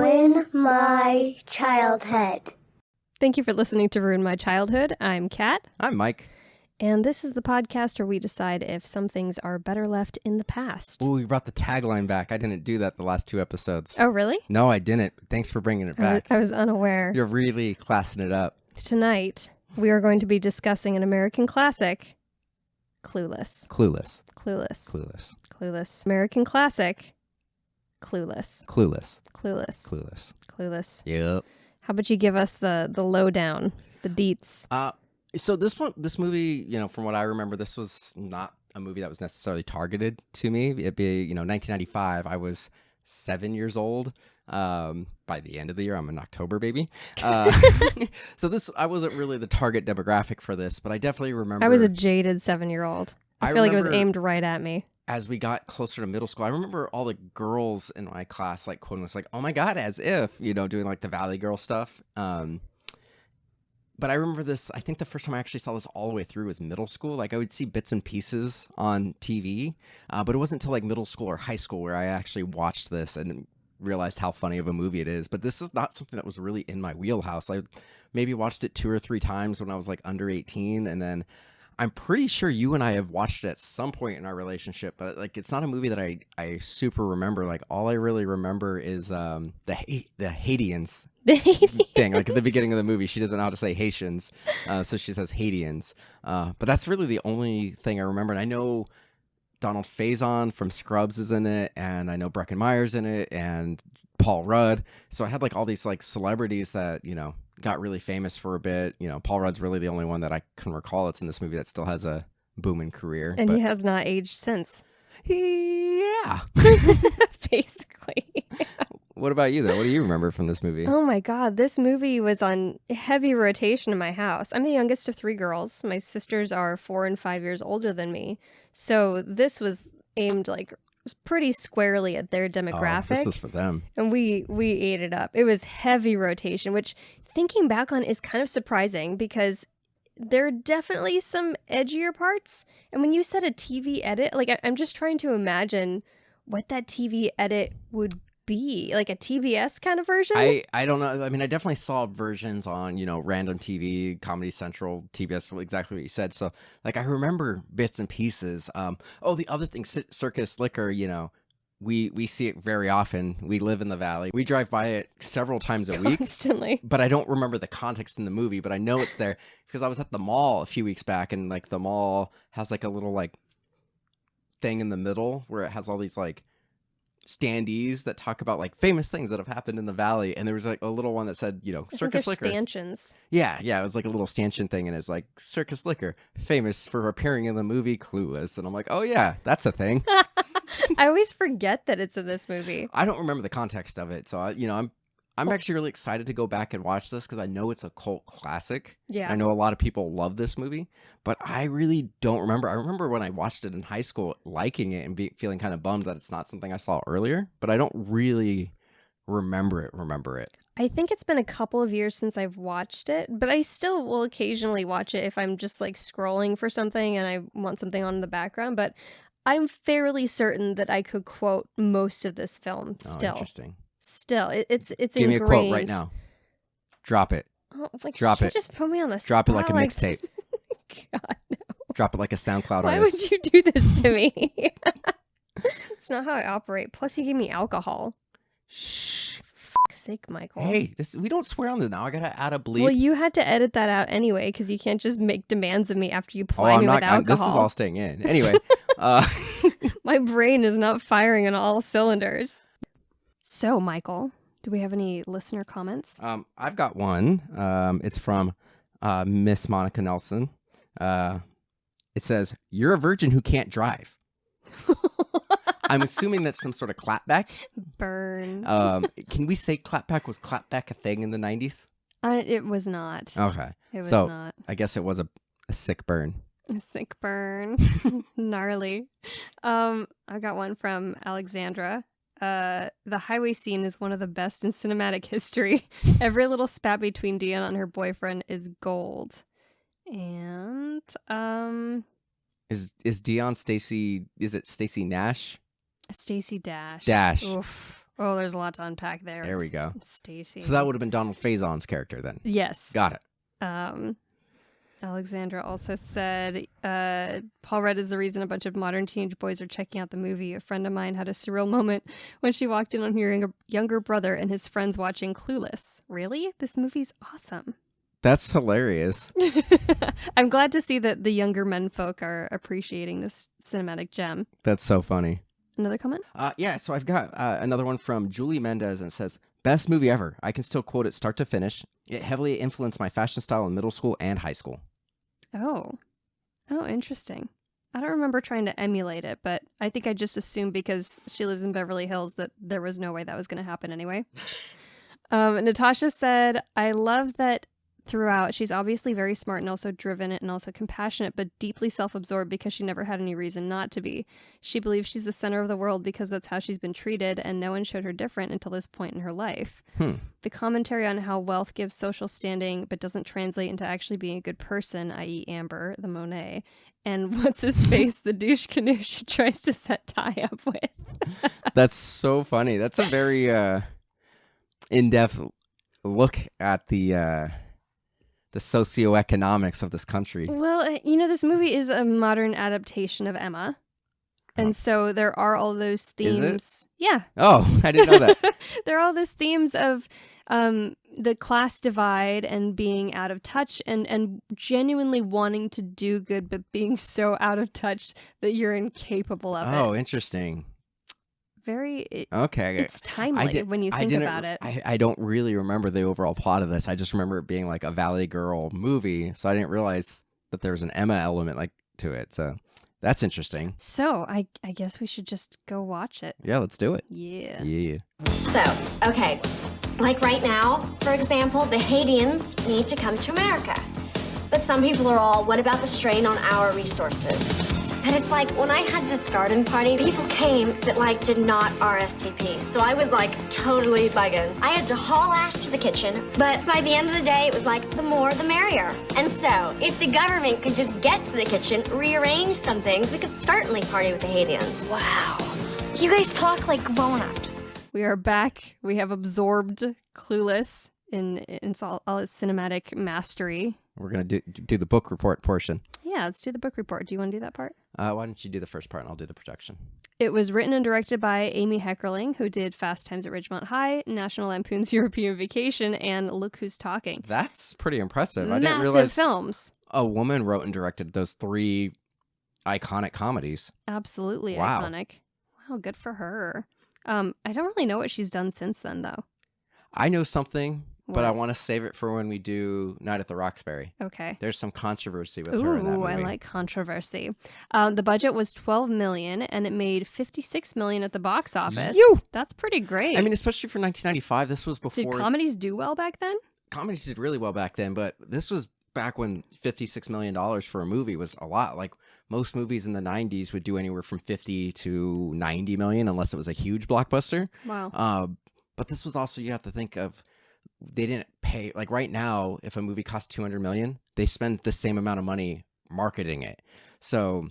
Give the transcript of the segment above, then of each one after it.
Ruin My Childhood. Thank you for listening to Ruin My Childhood. I'm Kat. I'm Mike. And this is the podcast where we decide if some things are better left in the past. Ooh, we brought the tagline back. I didn't do that the last 2 episodes. Oh, really? No, I didn't. Thanks for bringing it back. I was unaware. You're really classing it up. Tonight, we are going to be discussing an American classic, Clueless. Clueless. Clueless. Clueless. Clueless. American classic, Clueless. Clueless. Clueless. Clueless. Clueless. Yep. How about you give us the lowdown, the deets? So this movie, from what I remember, this was not a movie that was necessarily targeted to me. It'd be, 1995. I was 7 years old. By the end of the year, I'm an October baby. So I wasn't really the target demographic for this, but I definitely remember. I was a jaded 7-year-old. I feel like it was aimed right at me. As we got closer to middle school, I remember all the girls in my class quoting us oh my God, as if, doing the Valley Girl stuff. But I remember this, I think the first time I actually saw this all the way through was middle school. I would see bits and pieces on TV, but it wasn't until middle school or high school where I actually watched this and realized how funny of a movie it is. But this is not something that was really in my wheelhouse. I maybe watched it 2 or 3 times when I was under 18, and then I'm pretty sure you and I have watched it at some point in our relationship, but it's not a movie that I super remember. All I really remember is the Haitians thing. At the beginning of the movie, she doesn't know how to say Haitians, so she says Haitians. But that's really the only thing I remember. And I know Donald Faison from Scrubs is in it, and I know Breckin Meyer's in it, and Paul Rudd. So I had all these celebrities that got really famous for a bit. Paul Rudd's really the only one that I can recall that's in this movie that still has a booming career. And he has not aged since. Yeah. Basically. What about you, though? What do you remember from this movie? Oh, my God. This movie was on heavy rotation in my house. I'm the youngest of 3 girls. My sisters are 4 and 5 years older than me. So this was aimed pretty squarely at their demographic. Oh, this was for them. And we ate it up. It was heavy rotation, which thinking back on is kind of surprising because there are definitely some edgier parts. And when you said a TV edit, I'm just trying to imagine what that TV edit would be, a TBS kind of version. I don't know. I mean, I definitely saw versions on random TV, Comedy Central, TBS, exactly what you said. So I remember bits and pieces. The other thing, Circus Liquor, we see it very often. We live in the Valley. We drive by it several times a week. Constantly. But I don't remember the context in the movie, but I know it's there because I was at the mall a few weeks back, and the mall has a little thing in the middle where it has all these standees that talk about famous things that have happened in the Valley, and there was a little one that said Circus Liquor stanchions. Yeah, it was a little stanchion thing, and it's Circus Liquor, famous for appearing in the movie Clueless, and I'm oh yeah, that's a thing. I always forget that it's in this movie. I don't remember the context of it, so I'm actually really excited to go back and watch this because I know it's a cult classic. Yeah. I know a lot of people love this movie, but I really don't remember. I remember when I watched it in high school liking it and feeling kind of bummed that it's not something I saw earlier, but I don't really remember it. I think it's been a couple of years since I've watched it, but I still will occasionally watch it if I'm just scrolling for something and I want something on in the background, but I'm fairly certain that I could quote most of this film still. Oh, interesting. Still, it's Give ingrained. me a quote right now. Drop it. Oh, Drop it. Just put me on the Drop spot. it like a mixtape. God, no. Drop it like a SoundCloud Why artist. would you do this to me? It's not how I operate. Plus, you gave me alcohol. Shh. For fuck's sake, Michael. Hey, we don't swear on this now. I gotta add a bleep. Well, you had to edit that out anyway because you can't just make demands of me after you ply me with alcohol. This is all staying in. Anyway. My brain is not firing on all cylinders. So, Michael, do we have any listener comments? I've got one. It's from Miss Monica Nelson. It says, "You're a virgin who can't drive." I'm assuming that's some sort of clapback. Burn. Can we say clapback? Was clapback a thing in the 90s? It was not. Okay. It was so, not. I guess it was a sick burn. A sick burn. Gnarly. I got one from Alexandra. The highway scene is one of the best in cinematic history. Every little spat between Dion and her boyfriend is gold. And is Dion Stacy? Is it Stacy Nash? Stacy Dash. Dash. Oof. Oh, there's a lot to unpack there. There we go. Stacy. So that would have been Donald Faison's character then. Yes. Got it. Alexandra also said, Paul Rudd is the reason a bunch of modern teenage boys are checking out the movie. A friend of mine had a surreal moment when she walked in on her younger brother and his friends watching Clueless. Really? This movie's awesome. That's hilarious. I'm glad to see that the younger men folk are appreciating this cinematic gem. That's so funny. Another comment? Yeah, so I've got another one from Julie Mendez, and it says, best movie ever. I can still quote it start to finish. It heavily influenced my fashion style in middle school and high school. Oh, interesting. I don't remember trying to emulate it, but I think I just assumed because she lives in Beverly Hills that there was no way that was going to happen anyway. Natasha said, I love that throughout. She's obviously very smart and also driven and also compassionate, but deeply self-absorbed because she never had any reason not to be. She believes she's the center of the world because that's how she's been treated, and no one showed her different until this point in her life. The commentary on how wealth gives social standing but doesn't translate into actually being a good person, i.e. Amber, the Monet, and what's his face, the douche canoe she tries to set Ty up with. That's so funny. That's a very in-depth look at the socioeconomics of this country. Well, you know, this movie is a modern adaptation of Emma. And so there are all those themes. Is it? Yeah. Oh, I didn't know that. There are all those themes of the class divide and being out of touch and genuinely wanting to do good, but being so out of touch that you're incapable of it. Oh, interesting. Okay. It's timely when you think about it. I don't really remember the overall plot of this. I just remember it being like a Valley Girl movie, so I didn't realize that there was an Emma element like to it. So that's interesting. So I guess we should just go watch it. Yeah, let's do it. Yeah. So, okay, like right now, for example, the Haitians need to come to America. But some people are all, what about the strain on our resources? And it's like, when I had this garden party, people came that, like, did not RSVP. So I was, like, totally bugging. I had to haul ass to the kitchen, but by the end of the day, it was like, the more, the merrier. And so, if the government could just get to the kitchen, rearrange some things, we could certainly party with the Haitians. Wow. You guys talk like grown-ups. We are back. We have absorbed Clueless in all its cinematic mastery. We're going to do the book report portion. Yeah, let's do the book report. Do you want to do that part? Why don't you do the first part and I'll do the projection. It was written and directed by Amy Heckerling, who did Fast Times at Ridgemont High, National Lampoon's European Vacation, and Look Who's Talking. That's pretty impressive. I Massive didn't realize films. A woman wrote and directed those 3 iconic comedies. Absolutely Wow. iconic. Wow, good for her. I don't really know what she's done since then, though. I know something, but What? I want to save it for when we do Night at the Roxbury. Okay. There's some controversy with her in that Ooh, movie. I like controversy. The budget was $12 million, and it made $56 million at the box office. Phew! That's pretty great. I mean, especially for 1995, this was before... did comedies do well back then? Comedies did really well back then, but this was back when $56 million for a movie was a lot. Like, most movies in the 90s would do anywhere from 50 to 90 million, unless it was a huge blockbuster. Wow. But this was also, you have to think of, they didn't pay, like right now, if a movie costs 200 million, they spend the same amount of money marketing it. So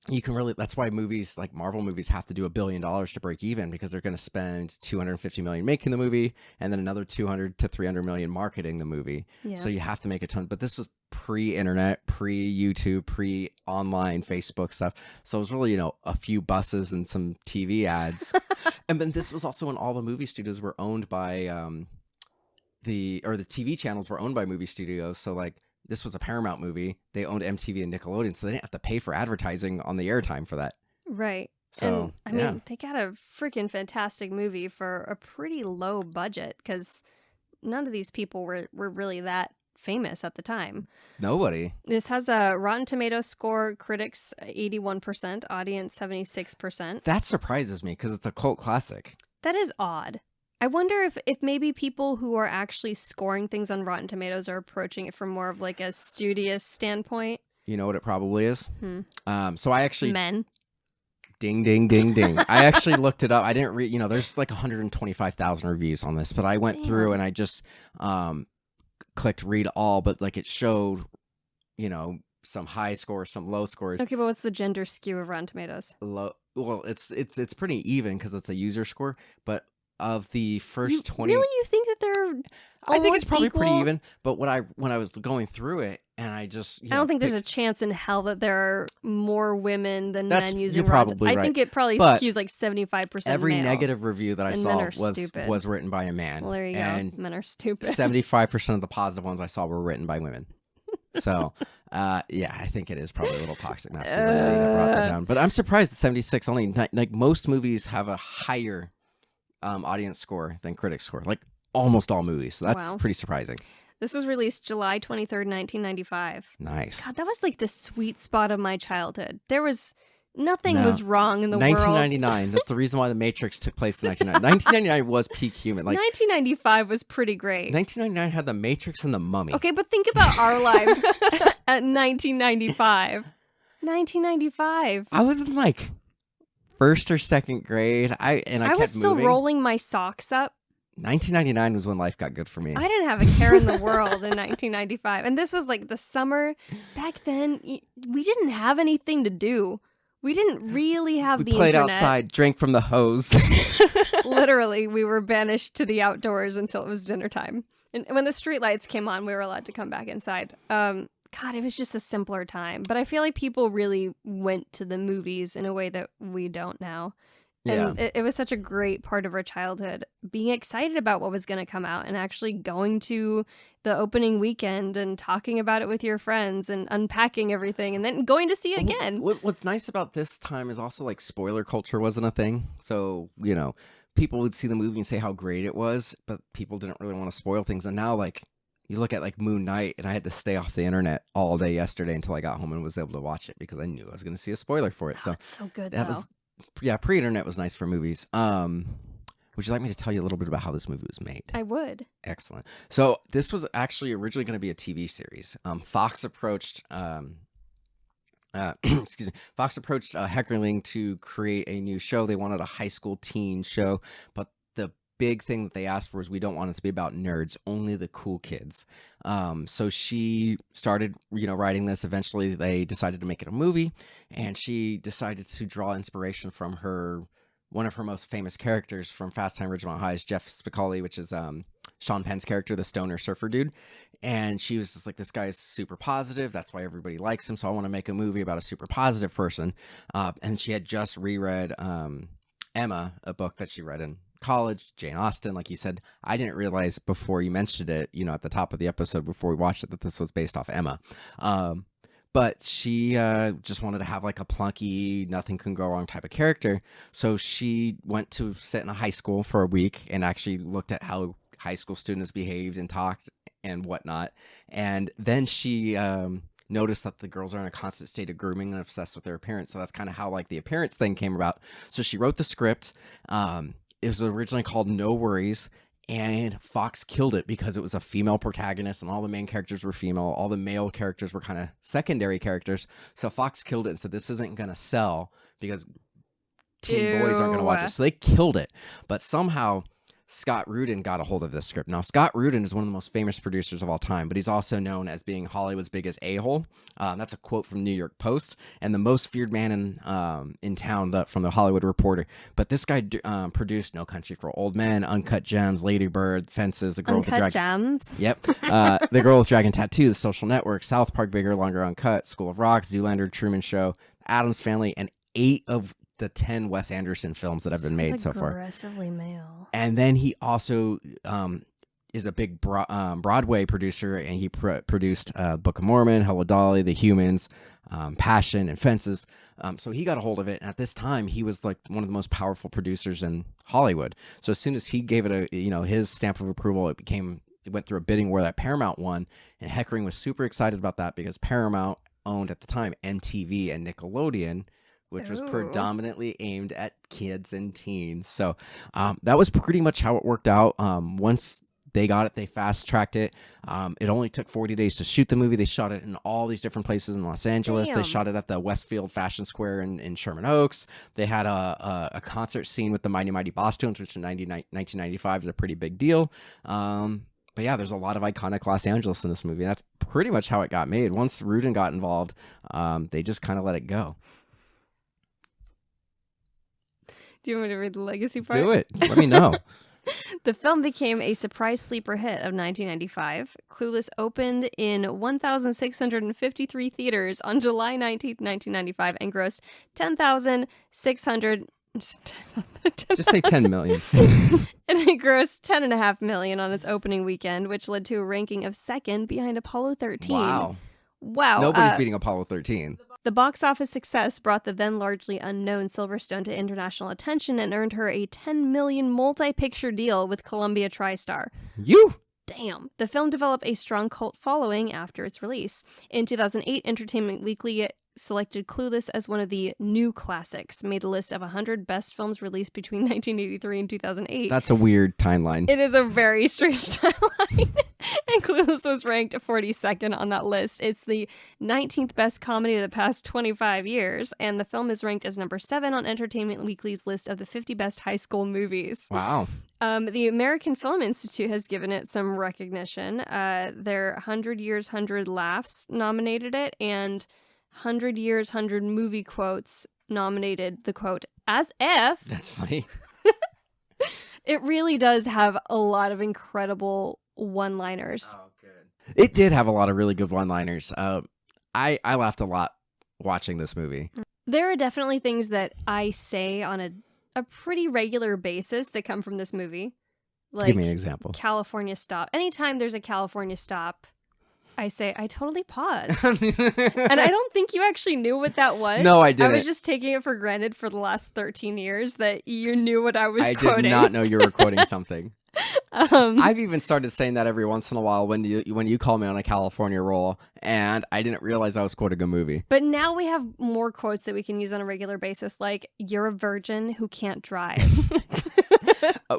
you can really, that's why movies like Marvel movies have to do $1 billion to break even, because they're going to spend 250 million making the movie and then another 200 to 300 million marketing the movie. Yeah. So you have to make a ton, but this was pre-internet, pre-YouTube, pre-online Facebook stuff. So it was really, a few buses and some TV ads. And then this was also when all the movie studios were owned by, the TV channels were owned by movie studios. So like, this was a Paramount movie. They owned MTV and Nickelodeon, so they didn't have to pay for advertising on the airtime for that. Right. So, and, I mean, they got a freaking fantastic movie for a pretty low budget, because none of these people were really that famous at the time. Nobody. This has a Rotten Tomatoes score, critics 81%, audience 76%. That surprises me, because it's a cult classic. That is odd. I wonder if maybe people who are actually scoring things on Rotten Tomatoes are approaching it from more of like a studious standpoint. You know what it probably is? So I actually... Men. Ding, ding, ding, ding. I actually looked it up. I didn't read, there's like 125,000 reviews on this, but I went through and I just clicked read all, but like it showed, some high scores, some low scores. Okay, but what's the gender skew of Rotten Tomatoes? Low. Well, it's pretty even because it's a user score, but of the first 20. Really, you think that they're? I think it's probably equal? pretty even. But when I was going through it, and I just I don't think there's a chance in hell that there are more women than men using you're probably I think it probably But skews like 75% every male. negative review that I And saw men are stupid. was written by a man. Well, there you and go. Men are stupid. 75% of the positive ones I saw were written by women. So, yeah, I think it is probably a little toxic masculinity that brought that down. But I'm surprised that 76 only, like most movies have a higher audience score than critic score, like almost all movies. So that's Wow. pretty surprising. This was released July 23rd, 1995. Nice. God, that was like the sweet spot of my childhood. There was nothing No. was wrong in the world. 1999. That's the reason why The Matrix took place in 1999. 1999 was peak human. Like 1995 was pretty great. 1999 had The Matrix and The Mummy. Okay, but think about our lives at 1995. 1995. I was in like first or second grade. I kept was still moving. rolling my socks up. 1999 was when life got good for me. I didn't have a care in the world in 1995. And this was like the summer. Back then, we didn't have anything to do. We didn't really have the played internet. outside, drank from the hose. Literally, we were banished to the outdoors until it was dinner time. And when the street lights came on, we were allowed to come back inside. God, it was just a simpler time. But I feel like people really went to the movies in a way that we don't now. And it was such a great part of our childhood, being excited about what was going to come out and actually going to the opening weekend and talking about it with your friends and unpacking everything and then going to see it again. What's nice about this time is also like spoiler culture wasn't a thing. So, you know, people would see the movie and say how great it was, but people didn't really want to spoil things. And now, like, you look at like Moon Knight, and I had to stay off the internet all day yesterday until I got home and was able to watch it because I knew I was going to see a spoiler for it. Oh, So it's so good, that though. was, yeah, pre-internet was nice for movies. Would you like me to tell you a little bit about how this movie was made? I would. Excellent. So this was actually originally going to be a TV series. Fox approached, excuse me, Fox approached Heckerling to create a new show. They wanted a high school teen show, but the big thing that they asked for is we don't want it to be about nerds, only the cool kids. So she started, writing this. Eventually, they decided to make it a movie, and she decided to draw inspiration from one of her most famous characters from Fast Time Ridgemont High's Jeff Spicoli, which is Sean Penn's character, the stoner surfer dude. And she was just like, this guy is super positive. That's why everybody likes him. So I want to make a movie about a super positive person. And she had just reread Emma, a book that she read in college, Jane Austen. Like you said, I didn't realize before you mentioned it, at the top of the episode before we watched it, that this was based off Emma. But she just wanted to have like a plunky, nothing can go wrong type of character. So she went to sit in a high school for a week and actually looked at how high school students behaved and talked and whatnot. And then she noticed that the girls are in a constant state of grooming and obsessed with their appearance. So that's kind of how like the appearance thing came about. So she wrote the script. It was originally called No Worries. And Fox killed it because it was a female protagonist and all the main characters were female. All the male characters were kind of secondary characters. So Fox killed it and said, this isn't going to sell because teen boys aren't going to watch it. So they killed it. But somehow Scott Rudin got a hold of this script. Now, Scott Rudin is one of the most famous producers of all time, but he's also known as being Hollywood's biggest a-hole. That's a quote from New York Post, and the most feared man in town from the Hollywood Reporter. But this guy produced No Country for Old Men, Uncut Gems, Lady Bird, Fences, The Girl with the Dragon. Gems? Yep. The Girl with Dragon Tattoo, The Social Network, South Park, Bigger, Longer, Uncut, School of Rock, Zoolander, Truman Show, Addams Family, and 8 of the 10 Wes Anderson films that have been made so far. Aggressively male. And then he also is a big Broadway producer, and he produced Book of Mormon, Hello Dolly, The Humans, Passion, and Fences. So he got a hold of it. And at this time, he was like one of the most powerful producers in Hollywood. So as soon as he gave it his stamp of approval, it went through a bidding war that Paramount won. And Heckerling was super excited about that because Paramount owned at the time MTV and Nickelodeon, which was predominantly aimed at kids and teens. So that was pretty much how it worked out. Once they got it, they fast-tracked it. It only took 40 days to shoot the movie. They shot it in all these different places in Los Angeles. Damn. They shot it at the Westfield Fashion Square in Sherman Oaks. They had a concert scene with the Mighty Mighty Bosstones, which in 1995 is a pretty big deal. But yeah, there's a lot of iconic Los Angeles in this movie. That's pretty much how it got made. Once Rudin got involved, they just kind of let it go. Do you want me to read the legacy part? Do it. Let me know. The film became a surprise sleeper hit of 1995. Clueless opened in 1,653 theaters on July 19th, 1995, and grossed 10,600. Just say 10 million. And it grossed $10.5 million on its opening weekend, which led to a ranking of second behind Apollo 13. Wow. Nobody's beating Apollo 13. The box office success brought the then largely unknown Silverstone to international attention and earned her a $10 million multi-picture deal with Columbia TriStar. Damn. The film developed a strong cult following after its release. In 2008, Entertainment Weekly selected Clueless as one of the new classics, made a list of 100 best films released between 1983 and 2008. That's a weird timeline. It is a very strange timeline. And Clueless was ranked 42nd on that list. It's the 19th best comedy of the past 25 years, and the film is ranked as number 7 on Entertainment Weekly's list of the 50 best high school movies. Wow. The American Film Institute has given it some recognition. Their 100 Years, 100 Laughs nominated it, and 100 Years, 100 Movie Quotes nominated the quote as F. That's funny. It really does have a lot of incredible one-liners. Oh, good. It did have a lot of really good one-liners. I laughed a lot watching this movie. There are definitely things that I say on a pretty regular basis that come from this movie. Like, give me an example. California Stop. Anytime there's a California Stop, I say, I totally pause. And I don't think you actually knew what that was. No, I didn't. I was just taking it for granted for the last 13 years that you knew what I was quoting. I did not know you were quoting something. I've even started saying that every once in a while when you call me on a California roll, and I didn't realize I was quoting a movie. But now we have more quotes that we can use on a regular basis, like, you're a virgin who can't drive.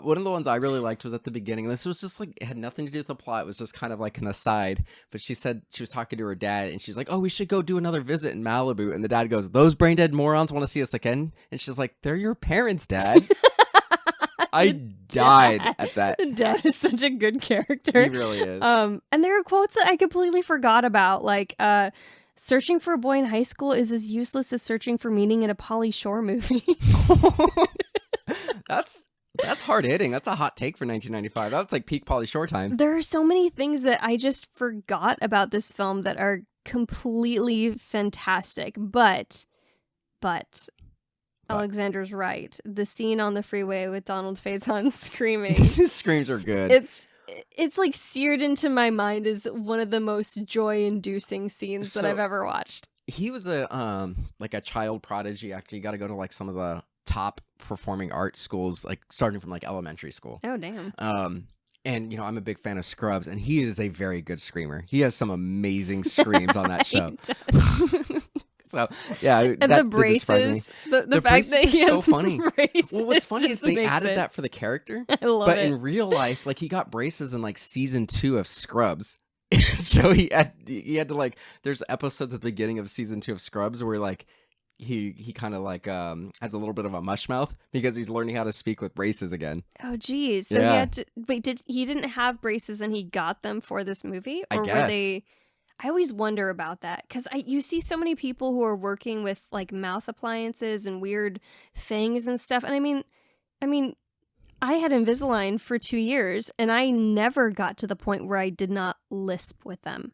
One of the ones I really liked was at the beginning. This was just like, it had nothing to do with the plot. It was just kind of like an aside. But she said she was talking to her dad, and she's like, oh, we should go do another visit in Malibu. And the dad goes, those brain dead morons want to see us again? And she's like, they're your parents, Dad. I died at that. Dad is such a good character. He really is. And there are quotes that I completely forgot about, like, searching for a boy in high school is as useless as searching for meaning in a Pauly Shore movie. That's hard hitting. That's a hot take for 1995. That's like peak Pauly Shore time. There are so many things that I just forgot about this film that are completely fantastic. But Alexander's right. The scene on the freeway with Donald Faison screaming. His screams are good. It's like seared into my mind as one of the most joy-inducing scenes that I've ever watched. He was a like a child prodigy. Actually, you got to go to like some of the top performing art schools, like starting from like elementary school. Oh, damn. And I'm a big fan of Scrubs, and he is a very good screamer. He has some amazing screams on that show. So yeah, and the braces, the fact that he has so funny. Braces, well, what's funny is they added that for the character. I love it. In real life, like, he got braces in like season 2 of Scrubs. So he had to, like, there's episodes at the beginning of season 2 of Scrubs where like he kind of like has a little bit of a mush mouth because he's learning how to speak with braces again. Oh geez. So he had to he didn't have braces and he got them for this movie? Or I guess. Were they I always wonder about that because you see so many people who are working with like mouth appliances and weird things and stuff. And I mean, I had Invisalign for 2 years and I never got to the point where I did not lisp with them.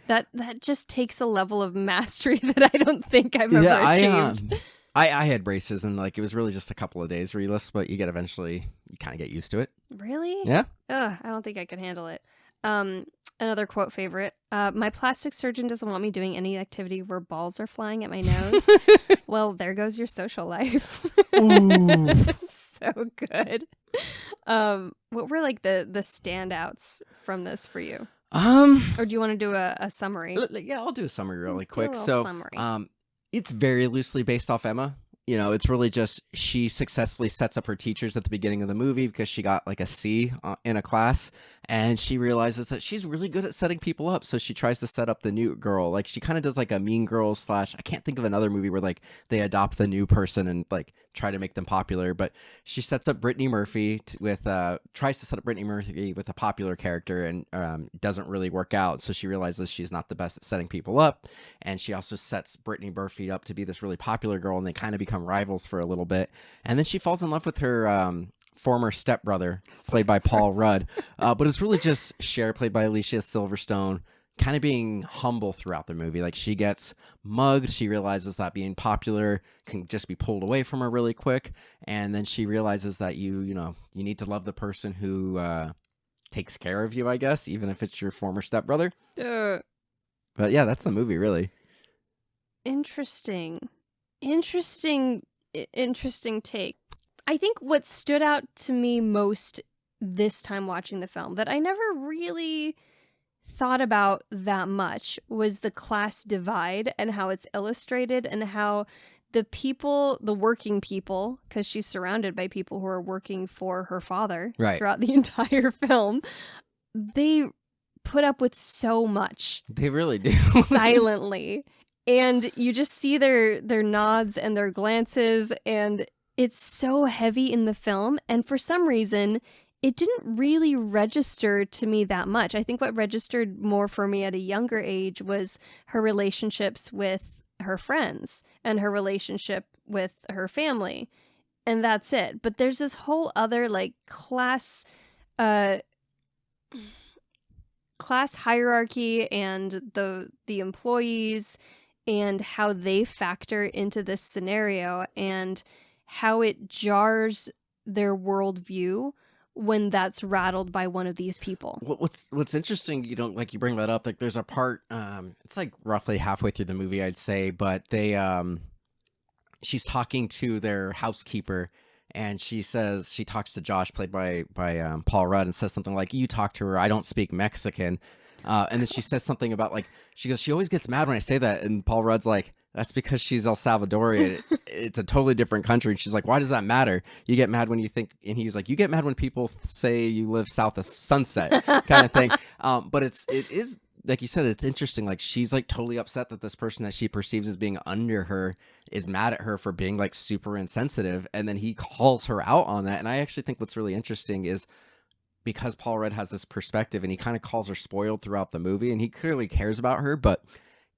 That just takes a level of mastery that I don't think I've ever achieved. I had braces and like it was really just a couple of days where you lisp, but you kind of get used to it. Really? Yeah. I don't think I could handle it. Another quote favorite. My plastic surgeon doesn't want me doing any activity where balls are flying at my nose. Well, there goes your social life. Ooh. So good. What were like the standouts from this for you? Or do you want to do a summary? Yeah, I'll do a summary really quick. Summary. It's very loosely based off Emma. It's really just she successfully sets up her teachers at the beginning of the movie because she got like a C in a class, and she realizes that she's really good at setting people up. So she tries to set up the new girl. Like she kind of does like a Mean Girls / I can't think of another movie where like they adopt the new person and like try to make them popular. But she sets up Brittany Murphy tries to set up Brittany Murphy with a popular character and doesn't really work out. So she realizes she's not the best at setting people up, and she also sets Brittany Murphy up to be this really popular girl, and they kind of become rivals for a little bit. And then she falls in love with her former stepbrother, played by Paul Rudd. But it's really just Cher, played by Alicia Silverstone, kind of being humble throughout the movie. Like, she gets mugged. She realizes that being popular can just be pulled away from her really quick. And then she realizes that you need to love the person who takes care of you, I guess, even if it's your former stepbrother. But yeah, that's the movie, really. Interesting take. I think what stood out to me most this time watching the film that I never really thought about that much was the class divide and how it's illustrated, and how the working people, because she's surrounded by people who are working for her father throughout the entire film, they put up with so much. They really do. Silently. And you just see their nods and their glances, and it's so heavy in the film. And for some reason, it didn't really register to me that much. I think what registered more for me at a younger age was her relationships with her friends and her relationship with her family. And that's it. But there's this whole other like class hierarchy and the employees and how they factor into this scenario and how it jars their worldview when that's rattled by one of these people. What's interesting, like you bring that up, like there's a part, it's like roughly halfway through the movie, I'd say, but she's talking to their housekeeper, and she talks to Josh, played by Paul Rudd, and says something like, "You talk to her, I don't speak Mexican." And then she says something about, like, she goes, "She always gets mad when I say that." And Paul Rudd's like, "That's because she's El Salvadorian. It's a totally different country." And she's like, "Why does that matter? You get mad when you think," and he's like, "You get mad when people say you live south of Sunset," kind of thing. But it is, like you said, it's interesting. Like, she's like totally upset that this person that she perceives as being under her is mad at her for being like super insensitive. And then he calls her out on that. And I actually think what's really interesting is, because Paul Rudd has this perspective and he kind of calls her spoiled throughout the movie, and he clearly cares about her, but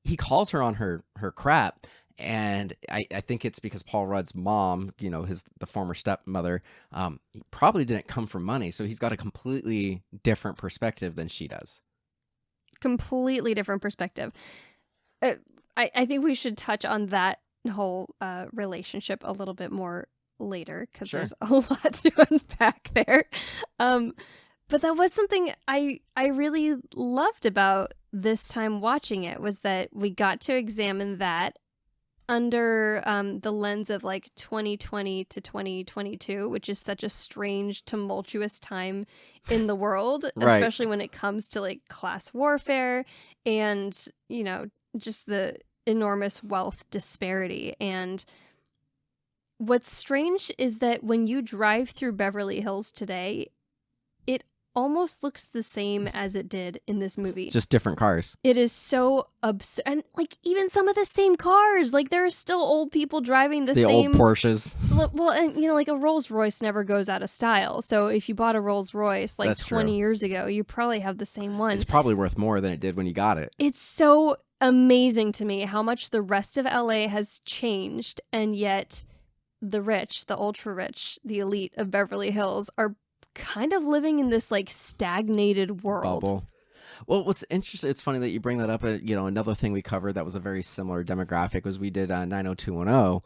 he calls her on her crap. And I think it's because Paul Rudd's mom, the former stepmother, probably didn't come from money. So he's got a completely different perspective than she does. Completely different perspective. I think we should touch on that whole relationship a little bit more later, because there's a lot to unpack there. But that was something I really loved about this time watching it, was that we got to examine that under the lens of like 2020 to 2022, which is such a strange, tumultuous time in the world, especially when it comes to like class warfare and, just the enormous wealth disparity. And what's strange is that when you drive through Beverly Hills today, it almost looks the same as it did in this movie. Just different cars. It is so absurd. And like even some of the same cars, like there are still old people driving the same old Porsches. Well, and like a Rolls Royce never goes out of style. So if you bought a Rolls Royce like That's 20 true. years ago, you probably have the same one. It's probably worth more than it did when you got it. It's so amazing to me how much the rest of LA has changed, and yet the rich, the ultra rich, the elite of Beverly Hills are kind of living in this like stagnated world. Bubble. Well, what's interesting, it's funny that you bring that up. Another thing we covered that was a very similar demographic was we did 90210.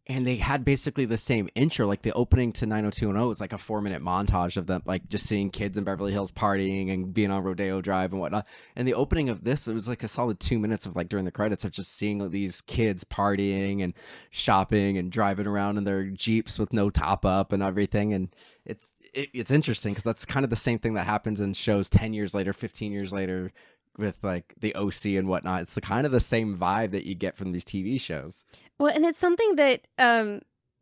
And they had basically the same intro. Like the opening to 90210 was like a 4-minute montage of them like just seeing kids in Beverly Hills partying and being on Rodeo Drive and whatnot. And the opening of this, it was like a solid 2 minutes of like during the credits of just seeing these kids partying and shopping and driving around in their Jeeps with no top up and everything. And it's interesting because that's kind of the same thing that happens in shows 10 years later, 15 years later with like the OC and whatnot. It's the kind of the same vibe that you get from these TV shows. Well, and it's something that,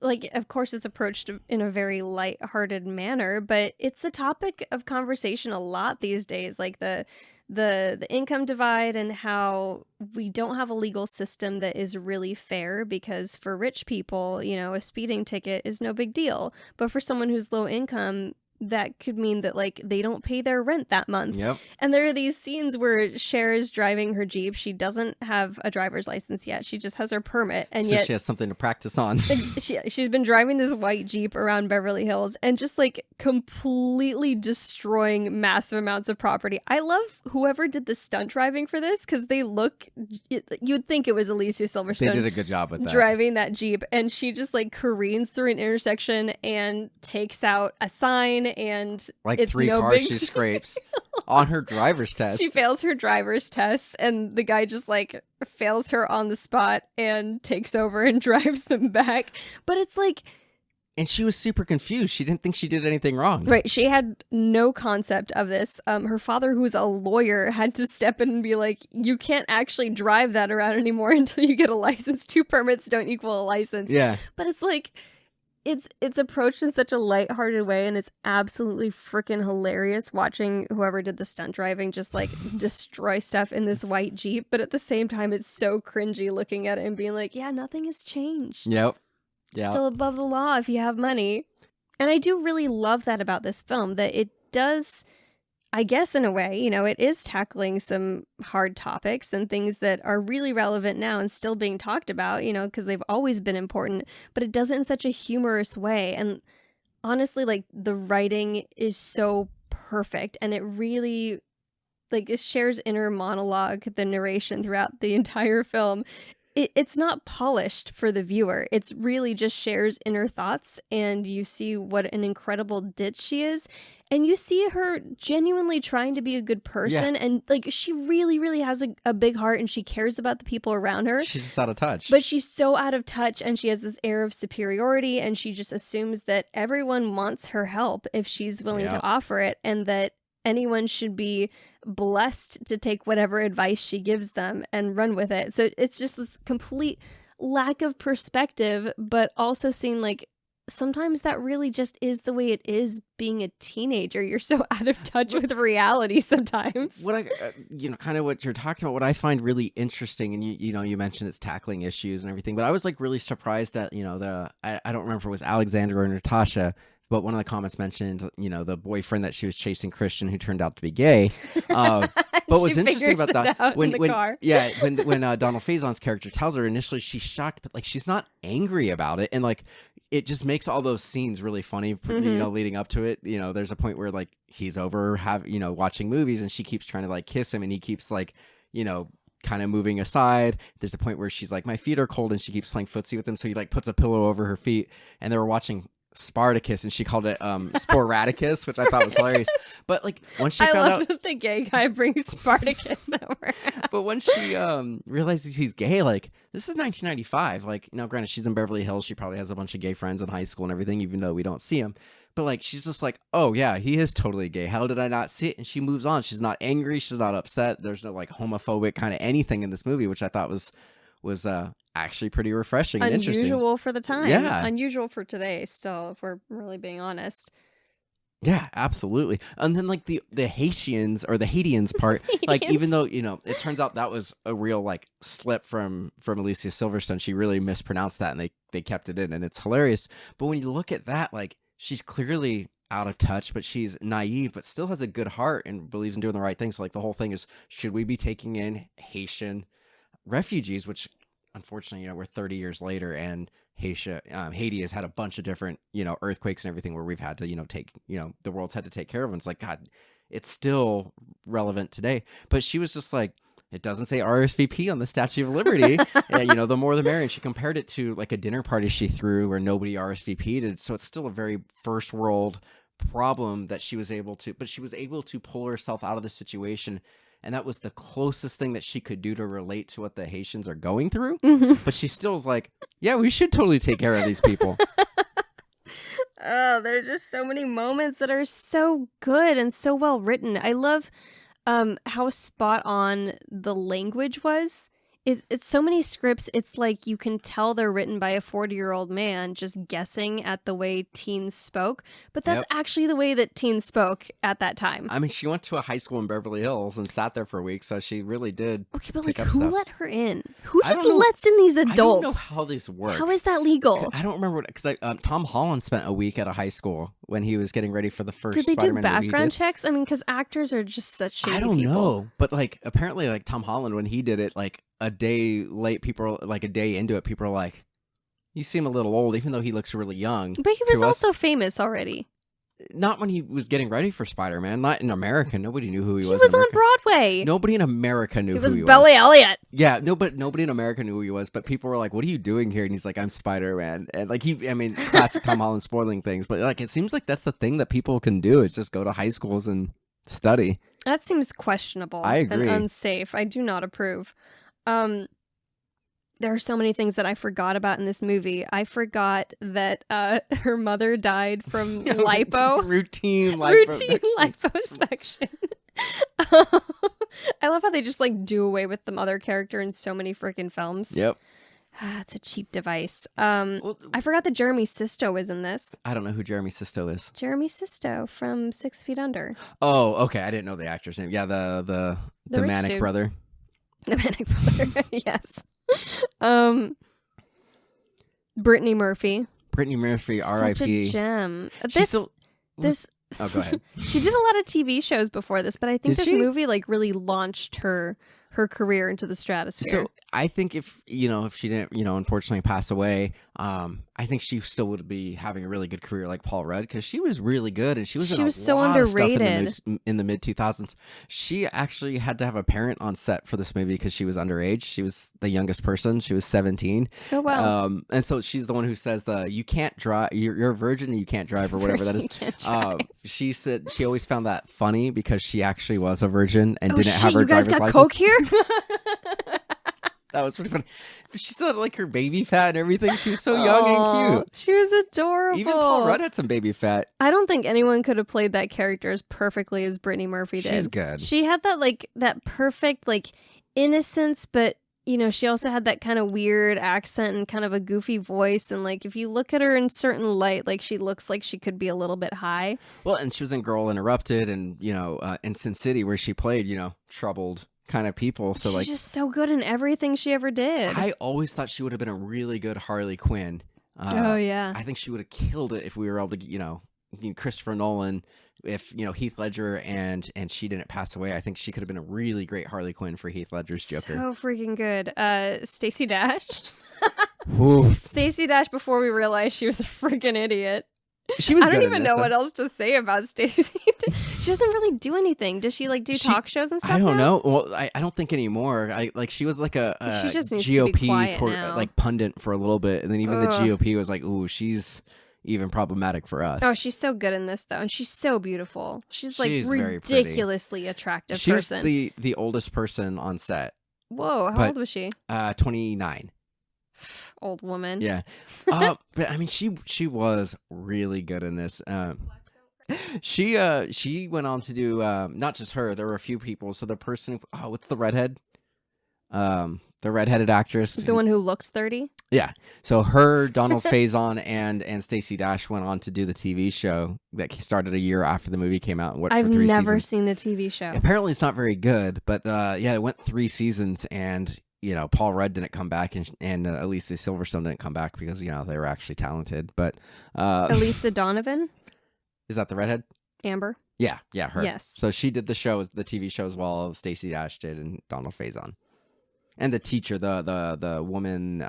like, of course, it's approached in a very lighthearted manner, but it's a topic of conversation a lot these days, like the income divide and how we don't have a legal system that is really fair, because for rich people, a speeding ticket is no big deal, but for someone who's low income, that could mean that like they don't pay their rent that month. Yep. And there are these scenes where Cher is driving her Jeep. She doesn't have a driver's license yet. She just has her permit. And So yet she has something to practice on. she's been driving this white Jeep around Beverly Hills and just like completely destroying massive amounts of property. I love whoever did the stunt driving for this because they look, you'd think it was Alicia Silverstone. They did a good job with that. Driving that Jeep, and she just like careens through an intersection and takes out a sign, and Like it's 3 no cars big she deal. scrapes on her driver's test. She fails her driver's test, and the guy just like fails her on the spot and takes over and drives them back. But it's like, And she was super confused. She didn't think she did anything wrong. right, she had no concept of this. Her father, who's a lawyer, had to step in and be like, you can't actually drive that around anymore until you get a license. 2 permits don't equal a license. Yeah. But it's like, it's approached in such a lighthearted way, and it's absolutely freaking hilarious watching whoever did the stunt driving just like destroy stuff in this white Jeep. But at the same time, it's so cringy looking at it and being like, yeah, nothing has changed. Yep. It's Yeah. still above the law if you have money. And I do really love that about this film, that it does, I guess in a way, you know, it is tackling some hard topics and things that are really relevant now and still being talked about, you know, because they've always been important, but it does it in such a humorous way. And honestly, like the writing is so perfect, and it really, like, it shares inner monologue, the narration throughout the entire film. It's not polished for the viewer. It's really just Cher's inner thoughts, and you see what an incredible ditz she is. And you see her genuinely trying to be a good person. And like, she really, really has a big heart, and she cares about the people around her. She's just out of touch. But she's so out of touch, and she has this air of superiority, and she just assumes that everyone wants her help if she's willing to offer it, and that anyone should be blessed to take whatever advice she gives them and run with it. So it's just this complete lack of perspective, but also seeing like sometimes that really just is the way it is being a teenager. You're so out of touch with reality sometimes. What I, kind of what you're talking about, what I find really interesting, and you mentioned it's tackling issues and everything, but I was like really surprised at, I don't remember if it was Alexandra or Natasha, but one of the comments mentioned, the boyfriend that she was chasing, Christian, who turned out to be gay. But what's interesting about that, when Donald Faison's character tells her, initially she's shocked, but like she's not angry about it, and like it just makes all those scenes really funny. Leading up to it, there's a point where like he's over watching movies, and she keeps trying to like kiss him, and he keeps like kind of moving aside. There's a point where she's like, my feet are cold, and she keeps playing footsie with him, so he like puts a pillow over her feet, and they were watching Spartacus, and she called it Sporadicus, which I thought was hilarious. But like once she found out that the gay guy brings Spartacus over, but once she realizes he's gay, like this is 1995. Like now, granted, she's in Beverly Hills. She probably has a bunch of gay friends in high school and everything, even though we don't see him. But like she's just like, oh yeah, he is totally gay. How did I not see it? And she moves on. She's not angry. She's not upset. There's no like homophobic kind of anything in this movie, which I thought was actually pretty refreshing and interesting. Unusual for the time. Yeah. Unusual for today still, if we're really being honest. Yeah, absolutely. And then like the Haitians or the Haitians part, like even though, it turns out that was a real like slip from Alicia Silverstone. She really mispronounced that, and they kept it in, and it's hilarious. But when you look at that, like she's clearly out of touch, but she's naive, but still has a good heart and believes in doing the right thing. So like the whole thing is, should we be taking in Haitian refugees, which unfortunately, we're 30 years later, and Haiti has had a bunch of different, earthquakes and everything where we've had to, take, the world's had to take care of them. It's like, God, it's still relevant today. But she was just like, it doesn't say RSVP on the Statue of Liberty. And, the more the merrier. And she compared it to like a dinner party she threw where nobody RSVP'd. And so it's still a very first world problem that she was able to pull herself out of the situation. And that was the closest thing that she could do to relate to what the Haitians are going through. But she still is like, yeah, we should totally take care of these people. Oh, there are just so many moments that are so good and so well written. I love how spot on the language was It's so many scripts. It's like you can tell they're written by a 40-year-old man just guessing at the way teens spoke. But that's actually the way that teens spoke at that time. I mean, she went to a high school in Beverly Hills and sat there for a week, so she really did. Okay, but pick like, up who stuff. let her in? Who I just don't know. lets in these I don't adults? know how this works. How is that legal? I don't remember because Tom Holland spent a week at a high school when he was getting ready for the first. Did they Spider-Man do movie he background did. checks? I mean, because actors are just such shady I don't people. know, but like apparently, like Tom Holland when he did it, like a day late, people like a day into it, people are like, "You seem a little old," even though he looks really young. But he was to us. also famous already. Not when he was getting ready for Spider-Man. Not in America. Nobody knew who he was. He was in on America. Broadway. Nobody in America knew He who was he Billy was. Elliot. Yeah, no, but nobody in America knew who he was. But people were like, "What are you doing here?" And he's like, "I'm Spider-Man." And like classic Tom Holland spoiling things. But like, it seems like that's the thing that people can do. Is just go to high schools and study. That seems questionable. I agree. And unsafe. I do not approve. There are so many things that I forgot about in this movie. I forgot that her mother died from lipo. Routine Liposuction. I love how they just like do away with the mother character in so many freaking films. Yep. It's a cheap device. I forgot that Jeremy Sisto was in this. I don't know who Jeremy Sisto is. Jeremy Sisto from 6 Feet Under. Oh, okay. I didn't know the actor's name. Yeah, the rich manic dude. brother. The Manic Brother. Yes. Brittany Murphy. Brittany Murphy, Such R.I.P. a gem. She's still- This Oh, go ahead. she did a lot of TV shows before this, but I think Did this she? movie like really launched her career into the stratosphere. So I think if she didn't, unfortunately pass away, I think she still would be having a really good career like Paul Rudd because she was really good and she was in so lot of stuff underrated. in the mid 2000s. She actually had to have a parent on set for this movie because she was underage. She was the youngest person. She was 17. Oh wow. And so she's the one who says you can't drive. You're a virgin and you can't drive or whatever that is. You can't drive. She said she always found that funny because she actually was a virgin and Oh didn't shit! have her You guys driver's got license. coke here? That was pretty funny. She still had like her baby fat and everything. She was so young and cute. She was adorable. Even Paul Rudd had some baby fat. I don't think anyone could have played that character as perfectly as Brittany Murphy did. She's good. She had that perfect innocence, but she also had that kind of weird accent and kind of a goofy voice. And if you look at her in certain light, she looks like she could be a little bit high. Well, and she was in Girl Interrupted and in Sin City where she played troubled kind of people. So She's just so good in everything she ever did. I always thought she would have been a really good Harley Quinn. Oh yeah. I think she would have killed it if we were able to Christopher Nolan. If Heath Ledger and she didn't pass away, I think she could have been a really great Harley Quinn for Heath Ledger's Joker. So freaking good. Stacey Dash. Oof. Stacey Dash before we realized she was a freaking idiot. She was. I don't good in even this, know though. what else to say about Stacey. She doesn't really do anything. Does she do talk shows and stuff? I don't now? know. Well, I don't think anymore. She was like a She just needs to be GOP quiet now. pundit for a little bit, and then even the Ugh. GOP was like, "Ooh, she's even problematic for us." Oh, she's so good in this though, and she's so beautiful. She's very pretty. ridiculously attractive she person. was the oldest person on set. Whoa, how but- old was she? 29. Old woman. Yeah, but I mean, she was really good in this. She went on to do not just her. There were a few people. So the person, what's the redhead? The redheaded actress, The one who looks 30? Yeah. So her, Donald Faison, and Stacey Dash went on to do the TV show that started a year after the movie came out and went I've for 3 never seasons. seen the TV show. Apparently, it's not very good, but it went 3 seasons, and Paul Rudd didn't come back, and Alicia Silverstone didn't come back because they were actually talented. But Elisa Donovan? is that the redhead? Amber? Yeah, her. Yes. So she did the TV show as well. Stacey Dash did, and Donald Faison, and the teacher, the woman.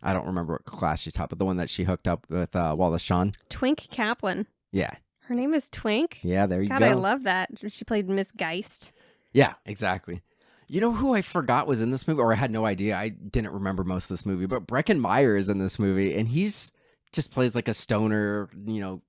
I don't remember what class she taught, but the one that she hooked up with Wallace Shawn. Twink Kaplan. Yeah. Her name is Twink? Yeah, there you God, go. I love that. She played Miss Geist. Yeah, exactly. You know who I forgot was in this movie, or I had no idea. I didn't remember most of this movie, but Breckin Meyer is in this movie, and he's just plays like a stoner,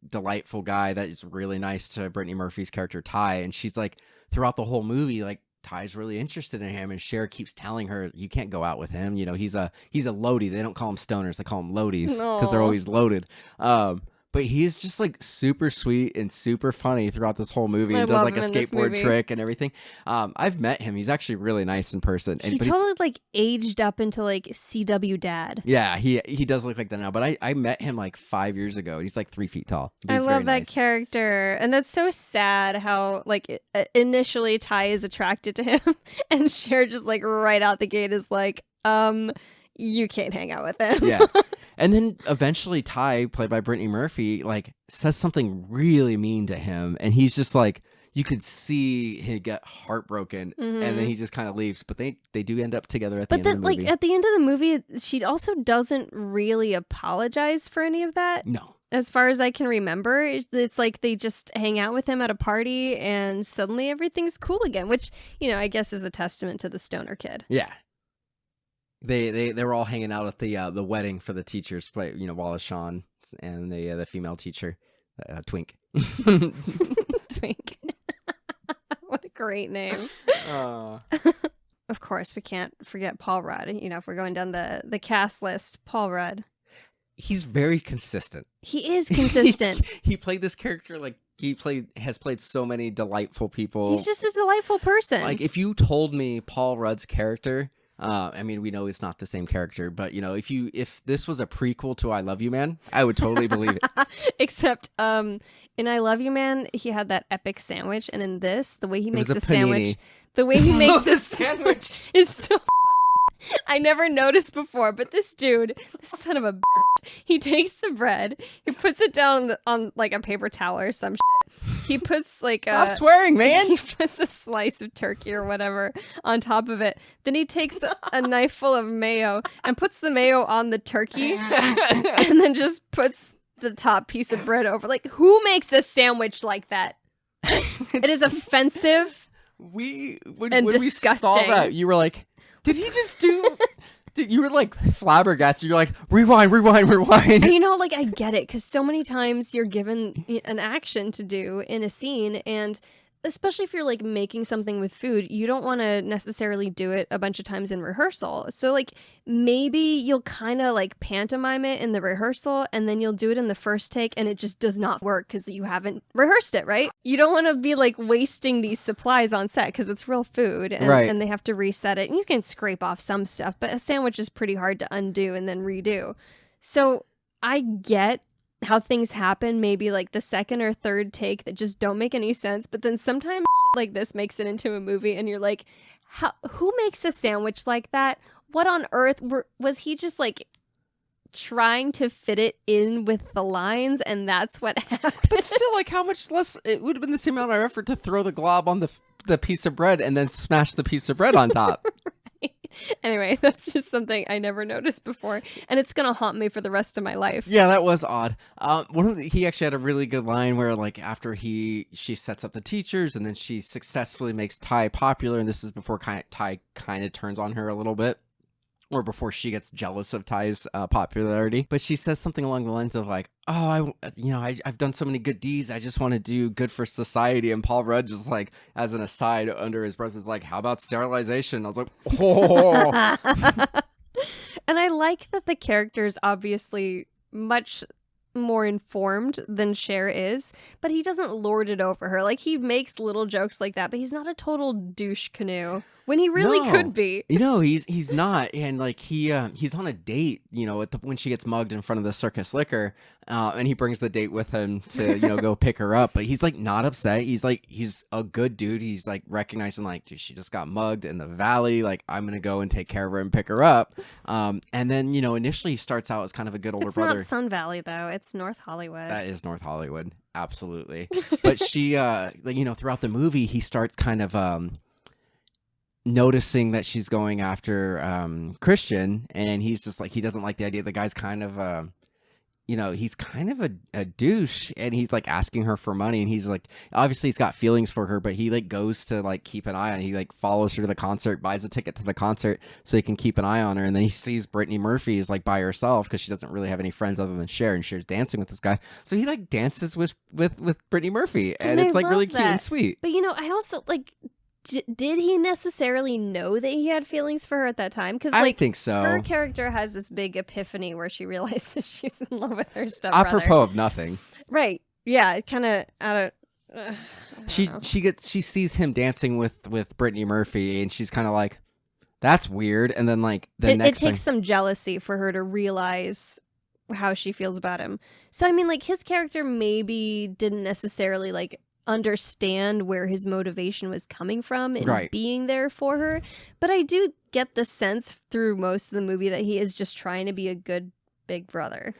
delightful guy that is really nice to Brittany Murphy's character Ty, and she's like throughout the whole movie, like Ty's really interested in him, and Cher keeps telling her you can't go out with him. He's a loadie. They don't call him stoners; they call him loadies because they're Aw. always loaded. But but he is just like super sweet and super funny throughout this whole movie. I And does love like a him in this skateboard movie. trick and everything. I've met him. He's actually really nice in person. He But he's- totally like aged up into like CW dad. yeah, he does look like that now. But I met him like 5 years ago. He's like 3 feet tall. But I he's love very that nice. character, and that's so sad how like initially Ty is attracted to him, and Cher just like right out the gate is like, you can't hang out with him. Yeah. And then eventually Ty, played by Brittany Murphy, like says something really mean to him. And he's just like, you could see him get heartbroken. And then he just kind of leaves. But they do end up together at the But end then, of the movie. like at the end of the movie, she also doesn't really apologize for any of that. No. As far as I can remember, it's like they just hang out with him at a party, and suddenly everything's cool again. Which, you know, I guess is a testament to the stoner kid. Yeah. They were all hanging out at the wedding for the teachers, play, you know, Wallace Shawn and the female teacher, Twink. Twink. What a great name. Of course, we can't forget Paul Rudd. You know, if we're going down the cast list, Paul Rudd. He's very consistent. He is consistent. He played this character like has played so many delightful people. He's just a delightful person. Like if you told me Paul Rudd's character, I mean, we know it's not the same character, but you know, if this was a prequel to I Love You Man, I would totally believe it. Except in I Love You Man, he had that epic sandwich, and in this, the way he makes was a a sandwich, panini. the way he makes The this sandwich is so I never noticed before, but this dude, this son of a bitch, he takes the bread, he puts it down on like a paper towel or some shit. He puts like Stop swearing, man. He puts a slice of turkey or whatever on top of it. Then he takes a knife full of mayo and puts the mayo on the turkey and then just puts the top piece of bread over. Like, who makes a sandwich like that? It is offensive. When And we saw disgusting. that, you were like, did he just do? You were like flabbergasted. You're like, rewind. And you know, like, I get it, because so many times you're given an action to do in a scene, and especially if you're like making something with food, you don't want to necessarily do it a bunch of times in rehearsal. So like maybe you'll kind of like pantomime it in the rehearsal, and then you'll do it in the first take, and it just does not work because you haven't rehearsed it, right? You don't want to be like wasting these supplies on set because it's real food, and, Right. and they have to reset it. And you can scrape off some stuff, but a sandwich is pretty hard to undo and then redo. So I get how things happen, maybe like the second or third take that just don't make any sense, but then sometimes like this makes it into a movie, and you're like, who makes a sandwich like that? What on earth was he just like trying to fit it in with the lines, and that's what happened? But still, like, how much less? It would have been the same amount of effort to throw the glob on the piece of bread and then smash the piece of bread on top. Anyway, that's just something I never noticed before, and it's gonna haunt me for the rest of my life. Yeah, that was odd. He actually had a really good line where, like, after she sets up the teachers, and then she successfully makes Ty popular, and this is before Ty kind of turns on her a little bit, or before she gets jealous of Ty's popularity. But she says something along the lines of like, "Oh, I've done so many good deeds. I just want to do good for society." And Paul Rudd just like, as an aside under his breath, is like, "How about sterilization?" I was like, "Oh." And I like that the character is obviously much more informed than Cher is, but he doesn't lord it over her. Like, he makes little jokes like that, but he's not a total douche canoe when he really No. could be. You know, he's not, and like he's on a date, you know, when she gets mugged in front of the Circus Liquor, and he brings the date with him to go pick her up. But he's like not upset. He's a good dude. He's like recognizing like, dude, she just got mugged in the valley. Like, I'm gonna go and take care of her and pick her up. And then initially he starts out as kind of a good older It's brother. not Sun Valley though. It's North Hollywood. That is North Hollywood, absolutely. But she, throughout the movie, he starts kind of noticing that she's going after Christian, and he's just like, he doesn't like the idea. The guy's kind of he's kind of a douche, and he's like asking her for money, and he's like, obviously he's got feelings for her, but he like goes to like keep an eye on her. He like follows her to the concert, buys a ticket to the concert so he can keep an eye on her, and then he sees Brittany Murphy is like by herself because she doesn't really have any friends other than Cher, and Cher's dancing with this guy, so he like dances with Brittany Murphy, and I it's like really love cute and that. sweet. But I also like, did he necessarily know that he had feelings for her at that time? Because I think so. Her character has this big epiphany where she realizes she's in love with her stepbrother. Apropos of nothing. Right. Yeah. It kind of out of. She sees him dancing with Brittany Murphy, and she's kind of like, that's weird. And then like it takes some jealousy for her to realize how she feels about him. So I mean, like, his character maybe didn't necessarily like understand where his motivation was coming from in being there for her, but I do get the sense through most of the movie that he is just trying to be a good big brother.